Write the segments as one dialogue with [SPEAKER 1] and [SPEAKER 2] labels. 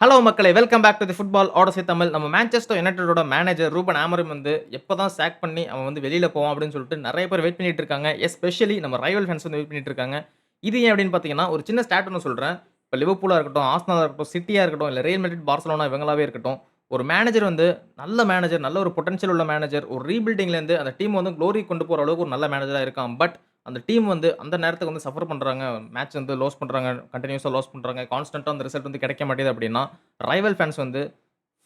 [SPEAKER 1] Hello மக்களே! Welcome back to the football odyssey Tamil. நம்ம Manchester யுனைட்டடோட மேனேஜர் ரூபன் ஆமரிம் வந்து எப்பதான் சாக் பண்ணி அவன் வந்து வெளியில போவான் அப்படின்னு சொல்லிட்டு நெறைய பேர் வெயிட் பண்ணிட்டு இருக்காங்க. எஸ்பெஷலி நம்ம ரைவல் ஃபேன்ஸ் வந்து வெயிட் பண்ணிட்டு இருக்காங்க. இது ஏன் அப்படின்னு பார்த்தீங்கன்னா, ஒரு சின்ன ஸ்டாட் ஒண்ணு சொல்றேன். இப்ப லிவர்பூலா இருக்கட்டும், ஆர்சனலா இருக்கட்டும், சிட்டியா இருக்கட்டும், இல்ல ரியல் மேட்ரிட், பார்சலோனா இவங்களாவே இருக்கட்டும். ஒரு மேனேஜர் வந்து நல்ல மேனேஜர், நல்ல ஒரு பொட்டன்ஷியல் உள்ள மேனேஜர், ஒரு ரீபில்டிங்லேருந்து அந்த டீம் வந்து குளோரிக்கு கொண்டு போற அளவுக்கு ஒரு நல்ல மேனேஜரா இருக்கான். பட் அந்த டீம் வந்து அந்த நேரத்துக்கு வந்து சஃபர் பண்றாங்க. மேட்ச் வந்து லாஸ் பண்றாங்க. கன்டினியூஸா லாஸ் பண்றாங்க. கான்ஸ்டன்ட்டா அந்த ரிசல்ட் வந்து கிடைக்க மாட்டேங்குது அப்படின்னா, ரைவல் ஃபேன்ஸ் வந்து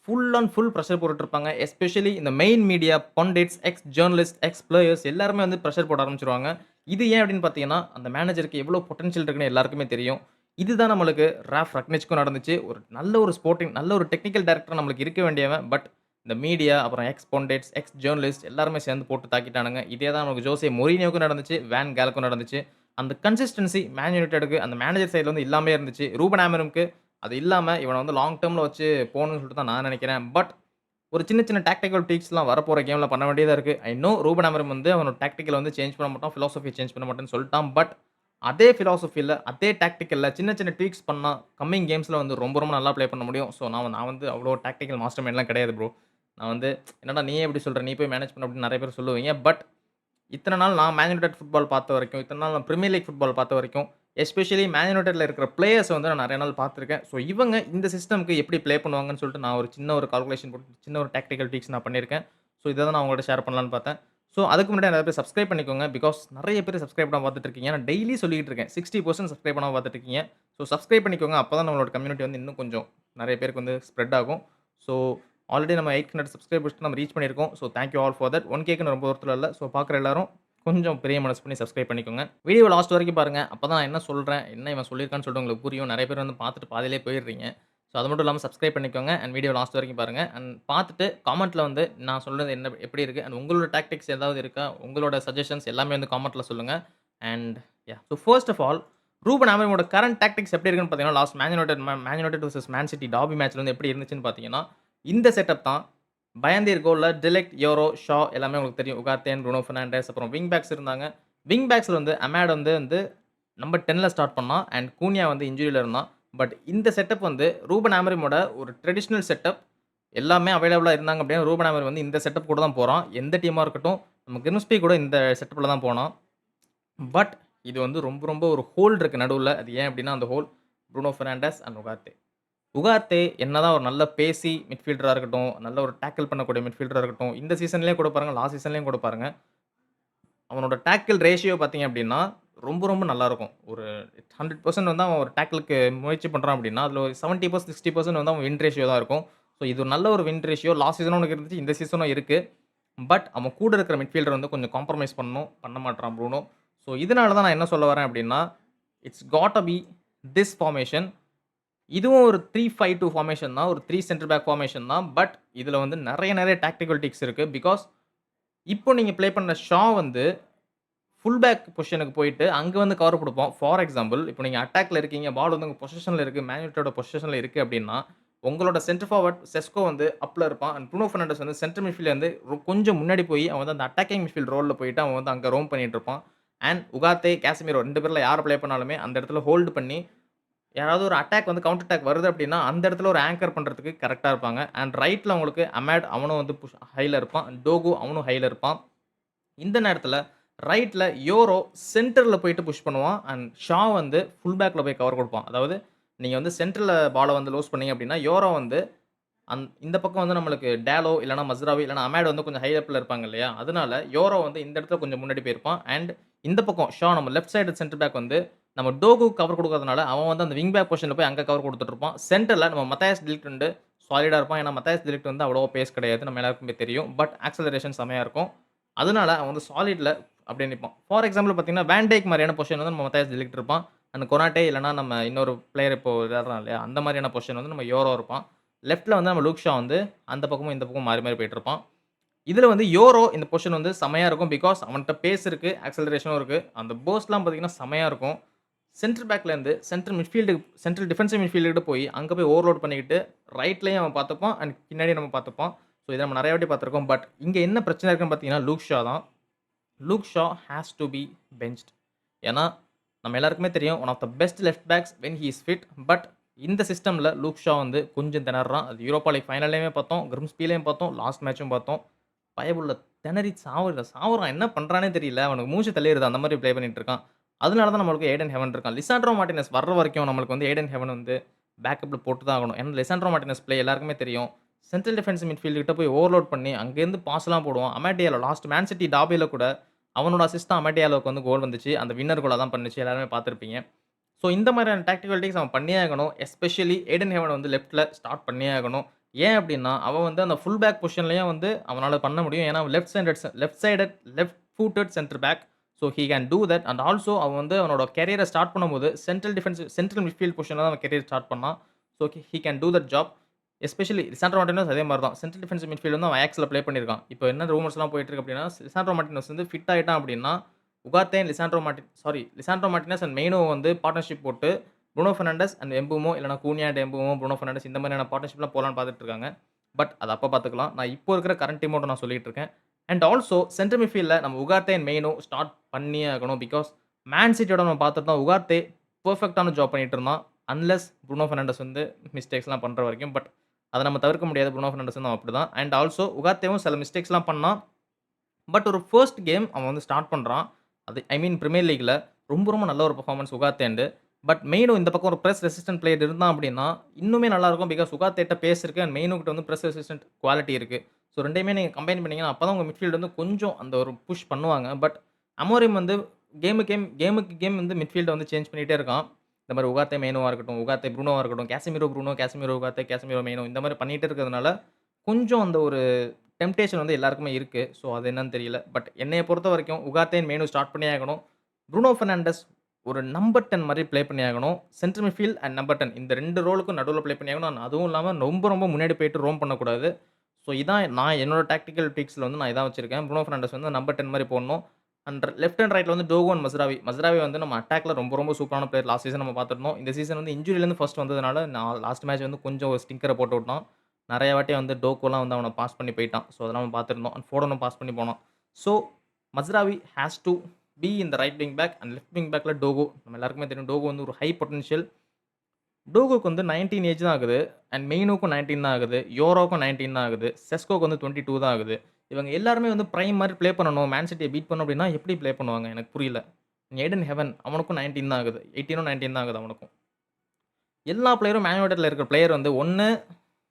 [SPEAKER 1] ஃபுல் அண்ட் ஃபுல் பிரஷர் போட்டுட்டு இருப்பாங்க. எஸ்பெஷலி இந்த main media, pundits, X journalist, ex players எல்லாருமே வந்து பிரஷர் போட ஆரம்பிச்சுருவாங்க. இது ஏன் அப்படின்னு பார்த்தீங்கன்னா, அந்த மேனேஜருக்கு எவ்வளோ பொட்டன்ஷியல் இருக்குன்னு எல்லாருக்குமே தெரியும். இதுதான் நம்மளுக்கு ரால்ஃப் ரக்னிச்க்கும் நடந்துச்சு. ஒரு நல்ல ஒரு ஸ்போர்ட்டிங் நல்ல ஒரு டெக்னிக்கல் டைரக்டர் நம்மளுக்கு இருக்க வேண்டியவன். பட் இந்த மீடியா, அப்புறம் எக்ஸ் பண்டிட்ஸ், எக்ஸ் ஜர்னலிஸ்ட் எல்லாருமே சேர்ந்து போட்டு தாக்கிட்டானுங்க. இதே தான் நமக்கு ஜோசே மொரினியோவுக்கும் நடந்துச்சு. வேன் காலுக்கும் நடந்துச்சு. அந்த கன்சிஸ்டன்சி மேன் யுனைட்டடுக்கு அந்த மேனேஜர் சைடுல வந்து இல்லாமயே இருந்துச்சு. ரூபன் ஆமரிம்க்கு அது இல்லாம இவன வந்து லாங் டெர்ம்ல வச்சு போணும்னு சொல்லிட்டு தான் நான் நெனைக்கிறேன். பட் ஒரு சின்ன சின்ன டாக்டிகல் ட்வீக்ஸ்லாம் வரப்போற கேம்ல பண்ண வேண்டியதா இருக்கு. ஐ நோ ரூபன் அமரம் வந்து அவனோட டாக்டிக்கல வந்து சேஞ்ச் பண்ண மாட்டான். பிலாசபி சேஞ்ச் பண்ண மாட்டேன்னு சொல்ட்டான். பட் அதே பிலாசபில, அதே டாக்டிக்கல்ல சின்ன சின்ன ட்வீக்ஸ் பண்ணா கம்மிங் கேம்ஸ்ல வந்து ரொம்ப ரொம்ப நல்லா ப்ளே பண்ண முடியும். ஸோ நான் வந்து அவ்ளோ டாக்டிக்கல் மாஸ்டர் மைண்ட்லாம் கிடையாது ப்ரோ. நான் வந்து என்னடா நீயே இப்படி சொல்ற? நீ போய் மேனேஜ் பண்ணு அப்படின்னு நெறைய பேர் சொல்லுவீங்க. பட் இத்தன நாள் நான் மேன் யுனைட்டட் ஃபுட்பால் பார்த்த வரைக்கும், இத்தன நாள் நான் பிரீமியர் லீக் ஃபுட்பால் பார்த்த வரைக்கும், எஸ்பெஷலி மேன் யுனைட்டட்ல இருக்கிற பிளேயர்ஸ வந்து நான் நெறைய நாள் பார்த்துருக்கேன். ஸோ இவங்க இந்த சிஸ்டம்க்கு எப்படி ப்ளே பண்ணுவாங்கன்னு சொல்லிட்டு நான் ஒரு சின்ன ஒரு கால்குலேஷன் போட்டு, சின்ன ஒரு டாக்டிக்கல் ட்விக்ஸ் நான் பண்ணியிருக்கேன். ஸோ இத தான் நான் உங்கள்ட்ட ஷேர் பண்ணலான்னு பார்த்தேன். ஸோ அதுக்கு முன்னாடி நெறைய பேர் சப்ஸ்கிரைப் பண்ணிக்கோங்க. பிகாஸ் நெறைய பேர் சப்ஸ்கிரைப் பண்ணாம பார்த்துட்டு இருக்கீங்க. நான் டெய்லி சொல்லிட்டு இருக்கேன். 60% சப்ஸ்கிரைப் பண்ணாம பார்த்துட்டு இருக்கீங்க. ஸோ சப்ஸ்கிரைப் பண்ணிக்கோங்க. அப்பதான் நம்மளோட கம்யூனிட்டி வந்து இன்னும் கொஞ்சம் நெறைய பேருக்கு வந்து ஸ்ப்ரெட் ஆகும். ஸோ ஆல்ரெடி நம்ம 800 சப்ஸ்கிரைபர்ஸ்க்கு நம்ம ரீச் பண்ணியிருக்கோம். So thank you all for that. 1Kக்கு ரொம்ப தூரத்துல இல்ல. ஸோ பார்க்குற எல்லாரும் கொஞ்சம் பெரிய மனசு பண்ணி சப்ஸ்கிரைப் பண்ணிக்கோங்க. வீடியோ லாஸ்ட் வரைக்கும் பாருங்க. அப்பதான் நான் என்ன சொல்றேன், என்ன இவன் சொல்லியிருக்கான்னு சொல்லிட்டு உங்களுக்கு புரியும். நெறைய பேர் வந்து பார்த்துட்டு பாதியிலேயே போயிடுறீங்க. ஸோ அது மட்டும் இல்லாம சப்ஸ்கிரைப் பண்ணிக்கோங்க. அண்ட் வீடியோ லாஸ்ட் வரைக்கும் பாருங்க. அண்ட் பார்த்துட்டு காமெண்ட்ல வந்து நான் சொல்றது என்ன எப்படி இருக்கு? அண்ட் உங்களோட டாக்டிக்ஸ் ஏதாவது இருக்கா? உங்களோட சஜஷன்ஸ் எல்லாமே வந்து காமெண்ட்ல சொல்லுங்க. And so first of all Ruben ஆமரிமோட கரண்ட் டாக்டிக்ஸ் எப்படி இருக்குன்னு பார்த்தீங்கன்னா, last Man United versus Man City derby மேட்ச்ல வந்து எப்படி இருந்துச்சுன்னு பார்த்தீங்கன்னா, இந்த செட்டப் தான். பயந்தீர் கோல்ல டிலெக்ட், யோரோ, ஷா எல்லாமே உங்களுக்கு தெரியும். உகார்த்தே, ப்ரூனோ பெர்னாண்டஸ் அப்புறம் விங் பேக்ஸ் இருந்தாங்க. விங் பேக்ஸ்ல வந்து அமேட் வந்து நம்பர் 10ல ஸ்டார்ட் பண்ணான். அண்ட் கூனியா வந்து இன்ஜூரில இருந்தான். பட் இந்த செட்டப் வந்து ரூபன் ஆமரிமோட ஒரு ட்ரெடிஷனல் செட்டப். எல்லாமே அவைலபிளா இருந்தாங்க அப்படின்னா, ரூபன் ஆமரிம் வந்து இந்த செட்டப் கூட தான் போறான். எந்த டீமா இருக்கட்டும். நம்ம கிரிம்ஸ்பி கூட இந்த செட்டப்ல தான் போனான். பட் இது வந்து ரொம்ப ரொம்ப ஒரு ஹோல் இருக்கு நடுவுல. அது ஏன் அப்படின்னா, அந்த ஹோல் ப்ரூனோ பெர்னாண்டஸ் அண்ட் உகார்த்தே. உகார்த்தே என்னதான் ஒரு நல்ல பேசி மிட்ஃபீல்டரா இருக்கட்டும், நல்ல ஒரு டேக்கிள் பண்ணக்கூடிய மிட்ஃபீல்டரா இருக்கட்டும், இந்த சீசன்லயும் கூட பாருங்க, லாஸ்ட் சீசன்லயும் கூட பாருங்க. அவனோட டேக்கிள் ரேஷியோ பார்த்தீங்க அப்டின்னா, ரொம்ப ரொம்ப நல்லாருக்கும். ஒரு 100% வந்து அவன் ஒரு டேக்கிள்க்கு முயற்சி பண்றான் அப்டின்னா, அதுல ஒரு 70% 60% வந்து அவன் வின் ரேஷியோ தான் இருக்கும். ஸோ இது ஒரு நல்ல ஒரு வின் ரேஷியோ. லாஸ்ட் சீசனும் அவனுக்கு இருந்துச்சு. இந்த சீசனும் இருக்கு. பட் அவன் கூட இருக்கிற மிட்ஃபீல்டர் வந்து கொஞ்சம் காம்ப்ரமைஸ் பண்ணணும். பண்ண மாட்றான் ப்ரூனோ. ஸோ இதனால தான் நான் என்ன சொல்ல வரேன் அப்டின்னா, it's got be this formation. இதுவும் ஒரு 3-5-2 ஃபார்மேஷன் தான். ஒரு 3 சென்டர் பேக் ஃபார்மேஷன் தான். பட் இதுல வந்து நெறைய டாக்டிகல் டிக்ஸ் இருக்கு. பிகாஸ் இப்போ நீங்க ப்ளே பண்ண ஷா வந்து ஃபுல் பேக் பொசிஷனுக்கு போயிட்டு, அங்க வந்து கவர் குடுப்போம். ஃபார் எக்ஸாம்பிள், இப்போ நீங்க அட்டாக்ல இருக்கீங்க. பால் வந்து உங்க பொசஷன்ல இருக்கு. மேன் யுனைட்டடோட பொசஷன்ல இருக்கு அப்டின்னா, உங்களோட சென்டர் ஃபார்வர்ட் செஸ்கோ வந்து அப்ல இருப்பான். அண்ட் ப்ரூனோ பெர்னாண்டஸ் வந்து சென்டர் மிட்ஃபீல்ட்ல இருந்து கொஞ்சம் முன்னாடி போய், அவன் வந்து அந்த அட்டாக்கிங் மிட்ஃபீல்ட் ரோல்ல போயிட்டு, அவன் வந்து அங்க ரோம் பண்ணிட்டு இருப்பான். அண்ட் உகார்த்தே, கேசமிரோ 2 பேர்ல யார ப்ளே பண்ணாலுமே, அந்த இடத்துல ஹோல்ட் பண்ணி யாராவது ஒரு அட்டாக் வந்து கவுண்டர் அட்டாக் வருது அப்டின்னா, அந்த இடத்துல ஒரு ஆங்கர் பண்றதுக்கு கரெக்ட்டா இருப்பாங்க. அண்ட் ரைட்ல உங்களுக்கு அமேட் அவனும் வந்து ஹைல இருப்பான். டோகு அவனும் ஹைல இருப்பான். இந்த நேரத்துல ரைட்ல யோரோ சென்டர்ல போயிட்டு புஷ் பண்ணுவான். அண்ட் ஷா வந்து ஃபுல் பேக்ல போய் கவர் குடுப்பான். அதாவது நீங்க வந்து சென்டர்ல பால வந்து லூஸ் பண்ணீங்க அப்டின்னா, யோரோ வந்து இந்த பக்கம் வந்து நம்மளுக்கு டேலோ இல்லன்னா மஸ்ராவி இல்லன்னா அமேட் வந்து கொஞ்சம் ஹை அப்ல இருப்பாங்க இல்லையா? அதனால யோரோ வந்து இந்த இடத்துல கொஞ்சம் முன்னாடி போயிருப்பான். அண்ட் இந்த பக்கம் ஷா நம்ம லெஃப்ட் சைடு சென்டர் பேக் வந்து நம்ம டோகுக்கு கவர் குடுக்காதனால, அவன் வந்து அந்த விங் பேக் பொசிஷன்ல போய் அங்க கவர் குடுத்துட்டு இருப்பான். சென்டர்ல நம்ம மத்தியாஸ் டெ லிக்ட் வந்து சாலிடா இருப்பான். ஏன்னா மத்தியாஸ் டெ லிக்ட் வந்து அவ்வளவா பேஸ் கிடையாது. நம்ம எல்லாருக்குமே தெரியும். பட் ஆக்ஸலரேஷன் செம்மையா இருக்கும். அதனால அவன் வந்து சாலிட்ல அப்படியே நிப்பான். ஃபார் எக்ஸாம்பிள் பார்த்தீங்கன்னா, வேன் டைக் மாரியான பொசிஷன் வந்து நம்ம மத்தியாஸ் டெ லிக்ட் இருப்பான். அண்ட் கொனாட்டே இல்லன்னா நம்ம இன்னொரு பிளேயர் இப்போ விளையாடுறான் இல்லையா? அந்த மாரியான பொசிஷன் வந்து நம்ம யோரோ இருப்பான். லெஃப்ட்ல வந்து நம்ம லூக் ஷா வந்து அந்த பக்கமும், இந்த பக்கமும் மாறி போயிட்டு இருப்பான். இதுல வந்து யோரோ இந்த பொசிஷன் வந்து செம்மையா இருக்கும். பிகாஸ் அவன்ட்ட பேஸ் இருக்கு, ஆக்ஸலரேஷனும் இருக்கு. அந்த பர்ஸ்ட்லாம் பார்த்தீங்கன்னா செம்மையா இருக்கும். சென்டர் பேக்ல இருந்து சென்ட்ரல் டிஃபென்சிவ் மிட்ஃபீல்டு கிட்ட போய் அங்க போய் ஓவர்லோட் பண்ணிக்கிட்டு, ரைட்லயும் அவன் பார்த்துப்பான். அண்ட் பின்னாடியும் நம்ம பார்த்துப்பான். ஸோ இத நம்ம நெறைய வாட்டி பார்த்துருக்கோம். பட் இங்க என்ன பிரச்சனை இருக்குன்னு பார்த்தீங்கன்னா, லூக் ஷா தான். Luke Shaw has to be benched. ஏன்னா, நம்ம எல்லாருக்குமே தெரியும் one of the best left backs when he is fit. But இந்த சிஸ்டம்ல லூக் ஷா வந்து கொஞ்சம் திணறான். அது யூரோப்பா லீக் ஃபைனல்லயுமே பார்த்தோம். கிரிம்ஸ்பிலயும் பார்த்தோம். லாஸ்ட் மேட்சும் பார்த்தோம். பயபுள்ள திணறி சாவுறான். என்ன பண்றான்னே தெரியல. அவனுக்கு மூச்சு தள்ளிருது. அந்த மாரி ப்ளே பண்ணிட்டு இருக்கான். அதனால தான் நம்மளுக்கு ஏடன் ஹெவன் இருக்கான். லிசாண்ட்ரோ மார்டினஸ் வர்ற வரைக்கும் நம்மளுக்கு வந்து ஏடன் ஹெவன் வந்து பேக்கப்ல போட்டு தான் ஆகணும். ஏன்னா லிசாண்ட்ரோ மார்டினஸ் ப்ளே எல்லாருக்குமே தெரியும். சென்ட்ரல் டிஃபென்ஸ் மிட்ஃபீல்ட் கிட்ட போய் ஓவர்லோட் பண்ணி அங்கேருந்து பாஸ்லாம் போடுவான். அமேடியாலோ லாஸ்ட் மேன் சிட்டி டார்பில கூட அவனோட அசிஸ்ட் தான் அமேடியாலோக்கு வந்து கோல் வந்துச்சு. அந்த வின்னர் கோலா தான் பண்ணுச்சு. எல்லாருமே பார்த்திருப்பீங்க. ஸோ இந்த மாதிரியான டாக்டிகல் டீக்ஸ் அவன் பண்ணியே ஆகணும். எஸ்பெஷலி ஏடன் ஹெவன் வந்து லெஃப்ட்ல ஸ்டார்ட் பண்ணியே ஆகணும். ஏன் அப்டின்னா, அவன் வந்து அந்த ஃபுல் பேக் பொசிஷன்லயும் வந்து அவனால பண்ண முடியும். ஏன்னா left footed centre back. So he can do that and also அவன் வந்து அவனோட கேரியர ஸ்டார்ட் பண்ணும்போது சென்ட்ரல் மிட்ஃபீல்ட் பொசிஷன்ல தான் அவன் கேரியர் ஸ்டார்ட் பண்ணான். So he can do that job. Especially Lisandro Martinez அதே மாரி தான். சென்ட்ரல் டிஃபென்சிவ் மிட்ஃபீல்ட் வந்து அவன் அயாக்ஸ்ல ப்ளே பண்ணியிருக்கான். இப்போ என்ன ரூமர்ஸ்லாம் போயிட்டு இருக்கு அப்டின்னா, லிசாண்ட்ரோ மார்டினஸ் வந்து ஃபிட் ஆயிட்டான் அப்டின்னா, லிசாண்ட்ரோ மார்டினஸ் அண்ட் மெய்னோ வந்து பார்ட்னர்ஷிப் போட்டு புருனோ பெர்னாண்டஸ் அண்ட் எம்புமோ இல்லன்னா கூனியா அண்ட் எம்புமோ, புருனோ பெர்னாண்டஸ் இந்த மாதிரியான பார்ட்னர்ஷிப்லாம் போலான்னு பார்த்துட்டு இருக்காங்க. பட் அது அப்ப பார்த்துக்கலாம். நான் இப்போ இருக்கிற கரண்ட் டீமோட நான் சொல்லிட்டு இருக்கேன். அண்ட் ஆல்சோ சென்டர் மிட்ஃபீல்ட்ல நம்ம உகார்டே அண்ட் மெய்னோ ஸ்டார்ட் பண்ணியே ஆகணும். பிகாஸ் மேன் சிட்டியோட நம்ம பார்த்துட்டோம். உகார்டே பெர்ஃபெக்ட்டான ஜாப் பண்ணிட்டு இருந்தான். அன்லெஸ் புருனோ பெர்னாண்டஸ் வந்து மிஸ்டேக்ஸ்லாம் பண்ற வரைக்கும். பட் அத நம்ம தவிர்க்க முடியாது. புருனோ பெர்னாண்டஸ் வந்து அவன் அப்படிதான். அண்ட் ஆல்சோ உகார்டேவும் சில மிஸ்டேக்ஸ்லாம் பண்ணான். பட் ஒரு ஃபர்ஸ்ட் கேம் அவன் வந்து ஸ்டார்ட் பண்றான். அது ஐ மீன் பிரீமியர் லீக்ல ரொம்ப நல்ல ஒரு பெர்ஃபார்மன்ஸ் உகார்டேண்டு. பட் மெய்னோ இந்த பக்கம் ஒரு பிரஸ் ரெசிஸ்டன்ட் பிளேயர் இருந்தான் அப்படின்னா, இன்னுமே நல்லாருக்கும். பிகாஸ் உகார்டேட்ட பேஸ் இருக்கு அண்ட் மெய்னோ கிட்ட வந்து பிரஸ் ரெசிஸ்டன்ட் குவாலிட்டி இருக்கு. ஸோ 2யுமே நீங்க கம்பைன் பண்ணீங்கன்னா, அப்பதான் உங்க மிட்ஃபீல்ட் வந்து கொஞ்சம் அந்த ஒரு புஷ் பண்ணுவாங்க. பட் அமோரிம் வந்து கேமுக்கு கேம் வந்து மிட்ஃபீல்ட வந்து சேஞ்ச் பண்ணிட்டே இருக்கான். இந்த மாரி உகார்டே மெய்னோவா இருக்கட்டும், உகார்டே புருனோவா இருக்கட்டும், கேசமிரோ புருனோ, கேசமிரோ உகார்டே, கேசமிரோ மெய்னோ இந்த மாரி பண்ணிட்டே இருக்கிறதுனால, கொஞ்சம் அந்த ஒரு டெம்ப்டேஷன் வந்து எல்லாருக்குமே இருக்கு. ஸோ அது என்னன்னு தெரியல. பட் என்னைய பொறுத்தவரைக்கும் உகார்டே அண்ட் மெய்னோ ஸ்டார்ட் பண்ணியே ஆகணும். புருனோ பெர்னாண்டஸ் ஒரு நம்பர் 10 மாரி ப்ளே பண்ணி ஆகணும். சென்டர் மிட்ஃபீல்ட் அண்ட் நம்பர் 10 இந்த 2 ரோலுக்கும் நடுவுல ப்ளே பண்ணி ஆகணும். அதுவும் இல்லாம ரொம்ப முன்னாடி போயிட்டு ரோம் பண்ணக்கூடாது. ஸோ இதான் நான் என்னோட டாக்டிக்கல் ட்ரிக்ஸ்ல வந்து நான் இதான் வச்சிருக்கேன். புருனோ பெர்னாண்டஸ் வந்து நம்பர் 10 மாரி போடணும். அண்ட் லெஃப்ட் அண்ட் ரைட்ல வந்து டோகோ அண்ட் மஸ்ராவி. மஸ்ராவி வந்து நம்ம அட்டாக்ல ரொம்ப சூப்பரான பிளேயர். லாஸ்ட் சீசன் நம்ம பார்த்துருந்தோம். இந்த சீசன் வந்து இன்ஜூரிலேருந்து ஃபர்ஸ்ட் வந்ததுனால நான் லாஸ்ட் மேட்ச் வந்து கொஞ்சம் ஒரு ஸ்டிங்கர போட்டு விட்டான். நெறைய வாட்டி வந்து டோகோலாம் வந்து அவன பாஸ் பண்ணி போய்ட்டான். ஸோ அதெல்லாம் நம்ம பார்த்துருந்தோம். அண்ட் ஃபோடனும் பாஸ் பண்ணி போனான். So Mazraoui has to be in the right wing back and left wing பேக்ல டோகோ. நம்ம எல்லாருக்குமே தெரியும் டோகோ வந்து ஒரு ஹை பொட்டன்ஷியல். டோகோக்கு வந்து 19 ஏஜ் தான் ஆகுது. அண்ட் மெய்னோக்கும் 19 தான் ஆகுது. யோரோக்கும் 19 தான் ஆகுது. செஸ்கோக்கு வந்து 22 தான் ஆகுது. இவங்க எல்லாருமே வந்து பிரைம் மாரி ப்ளே பண்ணணும். மேன் சிட்டிய பீட் பண்ணணும் அப்டின்னா எப்படி ப்ளே பண்ணுவாங்க? எனக்கு புரியல. ஏடன் ஹெவன் அவனுக்கும் 19 தான் ஆகுது. 18ஓ 19 தான் ஆகுது அவனுக்கும். எல்லா பிளேயரும் மேன் யுனைட்டட்ல இருக்கிற பிளேயர் வந்து ஒண்ணு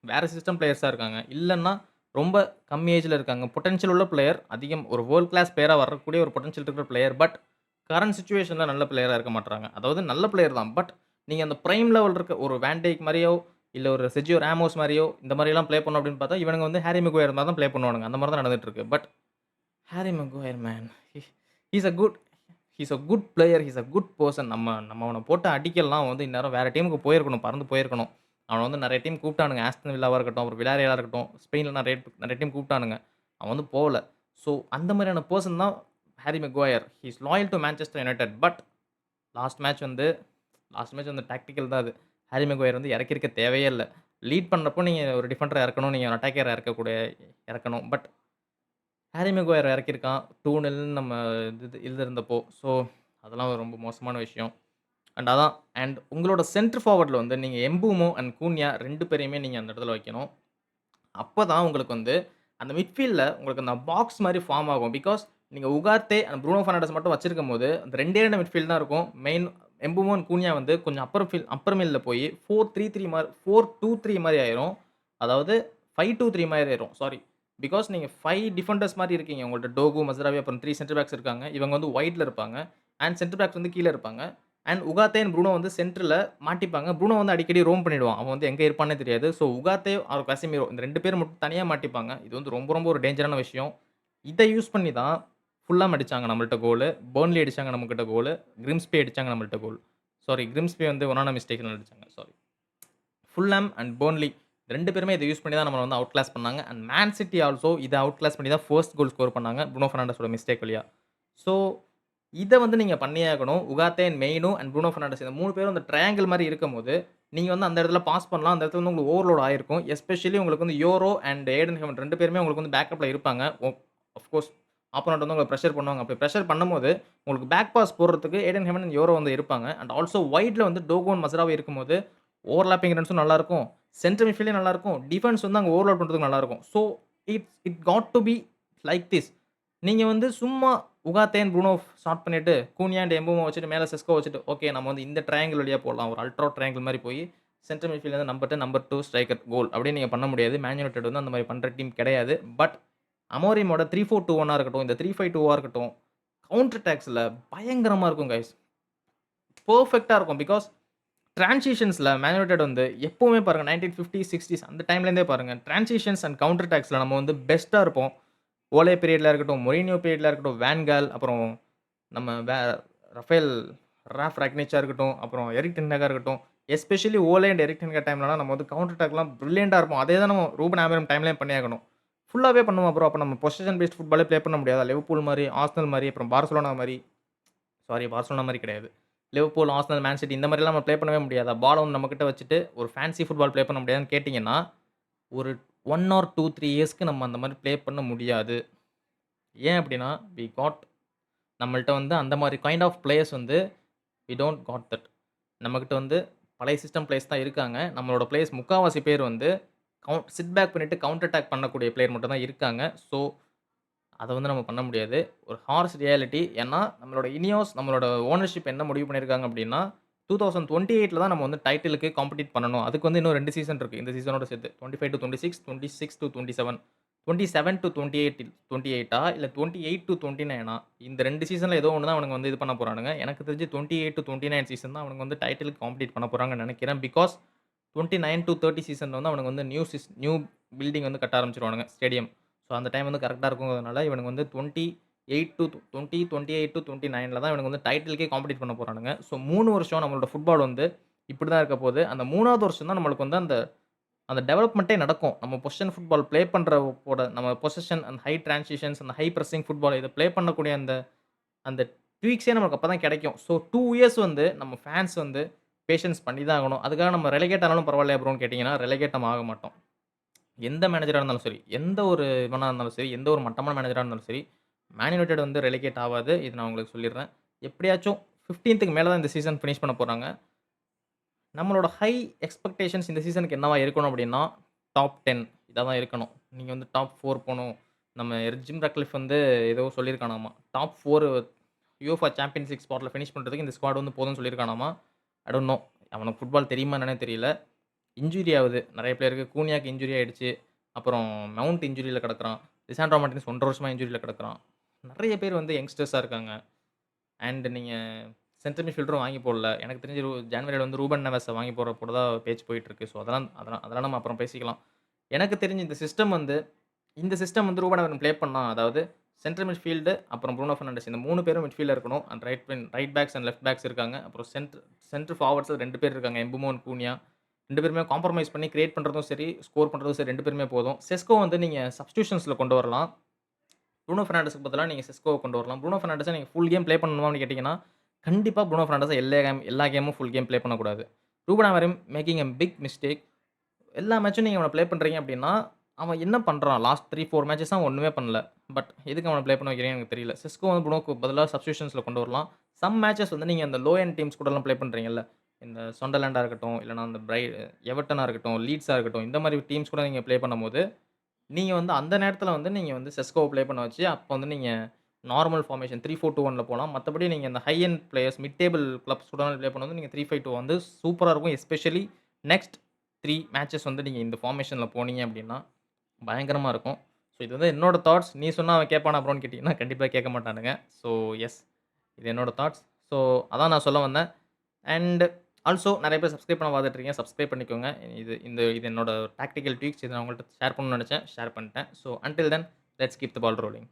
[SPEAKER 1] வேற சிஸ்டம் பிளேயர்ஸா இருக்காங்க. இல்லன்னா ரொம்ப கம்மி ஏஜ்ல இருக்காங்க. பொட்டன்ஷியல் உள்ள பிளேயர் அதிகம் ஒரு வேர்ல்ட் கிளாஸ் பிளேயரா வரக்கூடிய ஒரு பொட்டன்ஷியல் இருக்கிற பிளேயர். பட் கரண்ட் சிச்சுவேஷன்ல நல்ல பிளேயரா இருக்க மாட்றாங்க. அதாவது நல்ல பிளேயர் தான். பட் நீங்க அந்த பிரைம் லெவல் இருக்க ஒரு வான் டைக் மாரியோ, இல்ல ஒரு செர்ஜியோ ராமோஸ் மாரியோ இந்த மாரிலாம் ப்ளே பண்ணணும் அப்டின்னு பார்த்தா, இவனுங்க வந்து ஹாரி மெகுயர் மாரி தான் ப்ளே பண்ணுவானுங்க. அந்த மாரி தான் நடந்துட்டு இருக்கு. But Harry Maguire man he he is a good he is a good player. He is a good person. நம்ம அவன போட்டு அடிக்கலாம் வந்து இந்நேரம் வேற டீமுக்கு போயிருக்கணும். பறந்து போயிருக்கணும். அவன வந்து நெறைய டீம் கூப்பிட்டானுங்க. ஆஸ்டன் வில்லாவா இருக்கட்டும், அப்புறம் வில்லாரியலா இருக்கட்டும், ஸ்பெயின்ல நெறைய டீம் கூப்பிட்டானுங்க. அவன் வந்து போல. ஸோ அந்த மாரியான பெர்சன் தான் Harry Maguire. He is loyal to Manchester United. But last match வந்து டாக்டிக்கல் தான் அது. ஹாரி மெகுயர் வந்து இறக்கியிருக்க தேவையே இல்ல. லீட் பண்றப்போ நீங்க ஒரு டிஃபெண்டர இறக்கணும். நீங்க அட்டாக்கர இறக்கணும். But Harry Maguire இறக்கியிருக்கான். 2-0 நம்ம இதுல இருந்தப்போ. ஸோ அதெல்லாம் ரொம்ப மோசமான விஷயம். அண்ட் அதான் அண்ட் உங்களோட சென்டர் ஃபார்வர்ட்ல வந்து நீங்க எம்பூமோ அண்ட் கூன்யா 2 பேரையுமே நீங்க அந்த இடத்துல வைக்கணும். அப்பதான் உங்களுக்கு வந்து அந்த மிட்ஃபீல்ட்ல உங்களுக்கு அந்த பாக்ஸ் மாரி ஃபார்ம் ஆகும். பிகாஸ் நீங்க உகார்டே அண்ட் புருனோ பெர்னாண்டஸ் மட்டும் வச்சிருக்கும்போது, அந்த 2 மிட்ஃபீல்ட் தான் இருக்கும். எம்புமோ அண்ட் கூன்யா வந்து கொஞ்சம் அப்பர் மில்ல போய் 4-2-3 மாரி ஆயிரும். அதாவது 5-2-3 மாரி ஆயிரும். சாரி. பிகாஸ் நீங்க 5 டிஃபெண்டர்ஸ் மாரி இருக்கீங்க. உங்கள்ட்ட டோகு, மஸ்ராவி அப்புறம் 3 சென்டர் பேக்ஸ் இருக்காங்க. இவங்க வந்து வைட்ல இருப்பாங்க. அண்ட் சென்டர் பேக்ஸ் வந்து கீழ இருப்பாங்க. அண்ட் உகார்டே அண்ட் புருனோ வந்து சென்டர்ல மாட்டிப்பாங்க. புருனோ வந்து அடிக்கடி ரோம் பண்ணிடுவான். அவன் வந்து எங்க இருப்பான்னே தெரியாது. ஸோ உகார்டே ஆர் காசிமிரோ இந்த 2 பேர் மட்டும் தனியா மாட்டிப்பாங்க. இது வந்து ரொம்ப ஒரு டேஞ்சரான விஷயம். இத யூஸ் பண்ணி தான் ஃபுல்லாம் அடிச்சாங்க நம்மள்ட்ட கோலு. பர்ன்லி அடிச்சாங்க நம்மகிட்ட கோலு. கிரிம்ஸ்பி அடிச்சாங்க நம்மள்ட்ட கோல். சாரி கிரிம்ஸ்பி வந்து ஒனானா மிஸ்டேக்னால அடிச்சாங்க. சாரி. ஃபுல்ஹாம் அண்ட் பர்ன்லி 2 பேருமே இத யூஸ் பண்ணி தான் நம்மள வந்து அவுட் கிளாஸ் பண்ணாங்க. அண்ட் மேன் சிட்டி ஆல்சோ இத அவுட் கிளாஸ் பண்ணி தான் ஃபர்ஸ்ட் கோல் ஸ்கோர் பண்ணாங்க. புருனோ பெர்னாண்டஸோட மிஸ்டேக் வழியா. ஸோ இத வந்து நீங்க பண்ணியே ஆகணும். உகார்டே அண்ட் மெய்னோ அண்ட் புருனோ பெர்னாண்டஸ் இந்த 3 பேரும் அந்த ட்ரையாங்கிள் மாரி இருக்கும்போது, நீங்க வந்து அந்த இடத்துல பாஸ் பண்ணலாம். அந்த இடத்துல வந்து உங்களுக்கு ஓவர்லோட் ஆயிருக்கும். எஸ்பெஷலி உங்களுக்கு வந்து யோரோ அண்ட் ஏடன் ஹெவன் 2 பேருமே உங்களுக்கு வந்து பேக்கப்ல இருப்பாங்க. ஆஃப் கோர்ஸ் ஆப்போனன்ட் வந்து உங்கள பிரஷர் பண்ணுவாங்க. அப்படி பிரஷர் பண்ணும்போது, உங்களுக்கு பேக் பாஸ் போடுறதுக்கு ஏடன் ஹெவன் அண்ட் யோரோ வந்து இருப்பாங்க. அண்ட் ஆல்சோ வைட்ல வந்து டோகோ அண்ட் மஸ்ராவி இருக்கும்போது, ஓவர்லாப்பிங் ரன்ஸும் நல்லாருக்கும். சென்டர் மிட்ஃபீல்டும் நல்லாருக்கும். டிஃபென்ஸ் வந்து அங்க ஓவர்லோட் பண்றதுக்கு நல்லாருக்கும். So, it got to be like this. நீங்க வந்து சும்மா உகாத்தேன், ப்ரூனோ ஸ்டார்ட் பண்ணிட்டு, கூனியா அண்ட் எம்புமோ வச்சுட்டு, மேல செஸ்கோ வச்சுட்டு, ஓகே நம்ம வந்து இந்த ட்ரையாங்கிள் வழியா போடலாம். ஒரு அல்ட்ரா ட்ரையாங்கிள் மாரி போயி, சென்டர் மிட்ஃபீல்ட்ல இருந்து நம்பர் 10, நம்பர் 2 ஸ்ட்ரைக்கர் கோல் அப்படின்னு நீங்க பண்ண முடியாது. மேன் யுனைட்டட் வந்து அந்த மாரி பண்ற டீம் கிடையாது. பட் அமோரிமோட 3-4-2-1 இருக்கட்டும், இந்த 3-5-2 இருக்கட்டும், கவுண்டர் அட்டாக்ஸ்ல பயங்கரமா இருக்கும் கைஸ். பெர்ஃபெக்ட்டா இருக்கும். பிகாஸ் டிரான்சிஷன்ஸ்ல மேன் யுனைட்டட் வந்து எப்பவுமே பாருங்க 1950, 60ஸ் அந்த டைம்லேருந்தே பாருங்க. டிரான்சிஷன்ஸ் அண்ட் கவுண்டர் அட்டாக்ஸ்ல நம்ம வந்து பெஸ்ட்டா இருப்போம். ஓலே பீரியட்ல இருக்கட்டும், மொரினியோ பீரியட்ல இருக்கட்டும், வேன் கால், அப்புறம் நம்ம ரஃபேல் ராக்னிச்சா இருக்கட்டும், அப்புறம் எரிக் டென் ஹாகா இருக்கட்டும். Especially Ole and Erik ten Hag டைம்லலாம் நம்ம வந்து கவுண்டர் அட்டாக்லாம் பிரில்லியன்ட்டா இருப்போம். அதே தான் நம்ம ரூபன் ஆமரிம் டைம்லயும் பண்ணியாகணும். ஃபுல்லாவே பண்ணுவோம் ப்ரோ. அப்ப நம்ம பொசஷன் பேஸ்ட் ஃபுட்பாலே ப்ளே பண்ண முடியாதா? லிவர்பூல் மாரி, ஆர்சனல் மாரி, அப்புறம் பார்சலோனா மாரி. சாரி பார்சலோனா மாரி கிடையாது. லிவர்பூல், ஆர்சனல், மேன் சிட்டி இந்த மாரிலாம் நம்ம ப்ளே பண்ணவே முடியாதா? பால வந்து நம்மகிட்ட வச்சுட்டு ஒரு ஃபேன்சி ஃபுட்பால் ப்ளே பண்ண முடியாதான்னு கேட்டீங்கன்னா, ஒரு 1 ஆர் 2, 3 இயர்ஸ்க்கு நம்ம அந்த மாரி ப்ளே பண்ண முடியாது. ஏன் அப்டின்னா, வி காட் நம்மள்ட்ட வந்து அந்த மாரி கைண்ட் ஆஃப் பிளேயர்ஸ் வந்து வி டோன்ட் காட் தட். நம்மகிட்ட வந்து பழைய சிஸ்டம் பிளேயர்ஸ் தான் இருக்காங்க. நம்மளோட பிளேயர்ஸ் முக்காவாசி பேர் வந்து சிட் பேக் பண்ணிட்டு கவுண்டர் அட்டாக் பண்ணக்கூடிய பிளேயர் மட்டும் தான் இருக்காங்க. ஸோ அத வந்து நம்ம பண்ண முடியாது. ஒரு ஹார்ஸ் ரியாலிட்டி. ஏன்னா, நம்மளோட இனியோஸ், நம்மளோட ஓனர்ஷிப் என்ன முடிவு பண்ணியிருக்காங்க அப்டின்னா, 2028ல தான் நம்ம வந்து டைட்டிலுக்கு காம்பீட் பண்ணணும். அதுக்கு வந்து இன்னும் 2 சீசன் இருக்கு. இந்த சீசனோட சேர்த்து. 25-26, 26-27. 27-28 28ஆ இல்ல 28-29ஆ இந்த 2 சீசன்ல ஏதோ ஒண்ணு தான் அவனுங்க வந்து இது பண்ண போறானுங்க. எனக்கு தெரிஞ்சு 28-29 சீசன் தான் அவனுங்க வந்து டைட்டிலுக்கு காம்பீட் பண்ண போறாங்கன்னு நெனைக்கிறேன். பிகாஸ் 29-30 சீசன்ல வந்து அவனுங்க வந்து நியூ பில்டிங் வந்து கட்ட ஆரம்பிச்சுருவானுங்க. ஸ்டேடியம். ஸோ அந்த டைம் வந்து கரெக்ட்டா இருக்குங்கிறதுனால இவனுங்க வந்து 28-29ல தான் இவனுங்க வந்து டைட்டிலுக்கே காம்பீட் பண்ண போறானுங்க. ஸோ 3 வருஷம் நம்மளோட ஃபுட்பால் வந்து இப்படி தான் இருக்க போது. அந்த 3வது வருஷம் தான் நம்மளுக்கு வந்து அந்த அந்த டெவலப்மென்ட்டே நடக்கும். நம்ம பொசிஷன் ஃபுட்பால் ப்ளே பண்றப்போட நம்ம பொசஷன் அண்ட் ஹை டிரான்சிஷன்ஸ் அந்த ஹை பிரசிங் ஃபுட்பால் இத ப்ளே பண்ணக்கூடிய அந்த அந்த ட்வீக்ஸே நமக்கு அப்ப தான் கிடைக்கும். ஸோ 2 இயர்ஸ் வந்து நம்ம ஃபேன்ஸ் வந்து பேஷன்ஸ் பண்ணி தான் ஆகணும். அதுக்காக நம்ம ரெலகேட் ஆனாலும் பரவாயில்லையா ப்ரோன்னு கேட்டீங்கன்னா, ரெலகேட் நம்ம ஆக மாட்டோம். எந்த மேனேஜரா இருந்தாலும் சரி, எந்த ஒரு இவனா இருந்தாலும் சரி, எந்த ஒரு மட்டமான மேனேஜரா இருந்தாலும் சரி, மேன் யுனைட்டட் வந்து ரெலகேட் ஆவாது. இது நான் உங்களுக்கு சொல்லிர்றேன். எப்படியாச்சும் 15க்கு மேல தான் இந்த சீசன் ஃபினிஷ் பண்ண போறாங்க. நம்மளோட ஹை எக்ஸ்பெக்டேஷன்ஸ் இந்த சீசனுக்கு என்னவா இருக்கணும் அப்படின்னா, டாப் 10 இதா தான் இருக்கணும். நீங்க வந்து டாப் 4 போணும். நம்ம ஜிம் ராட்க்ளிஃப் வந்து ஏதோ சொல்லியிருக்கானாமா. டாப் 4 யுஎஃபா சாம்பியன்ஸ் லீக் ஸ்பாட்ல ஃபினிஷ் பண்றதுக்கு இந்த ஸ்குவாட் வந்து போதும்னு சொல்லியிருக்கானாமா. I don't know. அவனுக்கு ஃபுட்பால் தெரியுமா என்னன்னே தெரியல. இன்ஜூரி ஆவுது. நெறைய பேருக்கு கூனியாக்கு இன்ஜூரி ஆயிடுச்சு. அப்புறம் மவுண்ட் இன்ஜூரில கிடக்குறான். லிசாண்ட்ரோ மார்டினஸ் 1 1/2 வருஷமா இன்ஜூரில கிடக்குறான். நெறைய பேர் வந்து யங்ஸ்டர்ஸா இருக்காங்க. அண்ட் நீங்க சென்ட்ரல் மிட்ஃபீல்டரும் வாங்கி போடல. எனக்கு தெரிஞ்சு ஜான்வரில வந்து ரூபன் நெவஸ வாங்கி போடுறதா பேச்சு போயிட்டு இருக்கு. ஸோ அதெல்லாம் அதெல்லாம் அதெல்லாம் நம்ம அப்புறம் பேசிக்கலாம். எனக்கு தெரிஞ்சு இந்த சிஸ்டம் வந்து ரூபன் அவன் ப்ளே பண்ணான். அதாவது சென்ட்ரல் மிட்ஃபீல்டு, அப்புறம் ப்ரூனோ ஃபெர்னாண்டஸ் இந்த 3 பேரும் மிட்ஃபீல்ட்ல இருக்கணும். And right backs and left backs இருக்காங்க. அப்புறம் சென்டர் ஃபார்வர்ட்ஸ்ல 2 பேர் இருக்காங்க. எம்புமோ அண்ட் கூனியா. 2 பேருமே காம்ப்ரமைஸ் பண்ணி கிரியேட் பண்றதும் சரி, ஸ்கோர் பண்றதும் சரி 2 பேருமே போதும். செஸ்கோ வந்து நீங்க சப்ஸ்டிடியூஷன்ஸ்ல கொண்டு வரலாம். ப்ரூனோ ஃபெர்னாண்டஸ்க்கு பதிலா நீங்க செஸ்கோவ கொண்டு வரலாம். ப்ரூனோ ஃபெர்னாண்டஸ நீங்க ஃபுல் கேம் ப்ளே பண்ணணுமான்னு கேட்டீங்கன்னா, கண்டிப்பா ப்ரூனோ ஃபெர்னாண்டஸ எல்லா கேமும் ஃபுல் கேம் ப்ளே பண்ணக்கூடாது. Ruben Amorim making big mistake. எல்லா மேட்சும் நீங்க அவன ப்ளே பண்றீங்க அப்டின்னா, அவன் என்ன பண்றான்? லாஸ்ட் 3, 4 மேட்சஸா அவன் ஒண்ணுமே பண்ணல. பட் எதுக்கு அவன ப்ளே பண்ண வைக்கிறீங்கன்னு எனக்கு தெரியல. செஸ்கோ வந்து ப்ரூனோக்கு பதிலா சப்ஸ்டிடியூஷன்ஸ்ல கொண்டு வரலாம். சம் மேட்சஸ் வந்து நீங்க அந்த லோ எண்ட் டீம்ஸ் கூடலாம் ப்ளே பண்றீங்கல்ல. இந்த சண்டர்லேண்டா இருக்கட்டும், இல்லன்னா அந்த எவர்டனா இருக்கட்டும், லீட்ஸா இருக்கட்டும், இந்த மாரி டீம்ஸ் கூட நீங்க ப்ளே பண்ணும்போது நீங்க வந்து அந்த நேரத்தில வந்து நீங்க வந்து செஸ்கோவ ப்ளே பண்ண வச்சு, அப்போ வந்து நீங்க நார்மல் ஃபார்மேஷன் 3-4-2-1ல போலாம். மத்தபடி நீங்க இந்த high end players mid table clubs கூட ப்ளே பண்ணும்போது நீங்க 3-5-2 வந்து சூப்பரா இருக்கும். எஸ்பெஷலி நெக்ஸ்ட் 3 மேட்சஸ் வந்து நீங்க இந்த ஃபார்மேஷன்ல போனீங்க அப்டின்னா, பயங்கரமா இருக்கும். ஸோ இது வந்து என்னோட தாட்ஸ். நீ சொன்னா அவன் கேட்பானா ப்ரோன்னு கேட்டீங்கன்னா, கண்டிப்பா கேட்க மாட்டானுங்க. So yes. இது என்னோட தாட்ஸ். ஸோ அதான் நான் சொல்ல வந்தேன். அண்ட் ஆல்சோ நெறைய பேர் சப்ஸ்கிரைப் பண்ண பார்த்துட்டு இருக்கீங்க. சப்ஸ்கிரைப் பண்ணிக்கோங்க. இது என்னோட டாக்டிக்கல் ட்வீக்ஸ். இத நான் உங்கள்ட்ட ஷேர் பண்ணணும்னு நெனச்சேன். ஷேர் பண்ணிட்டேன். So until then let's keep the ball rolling.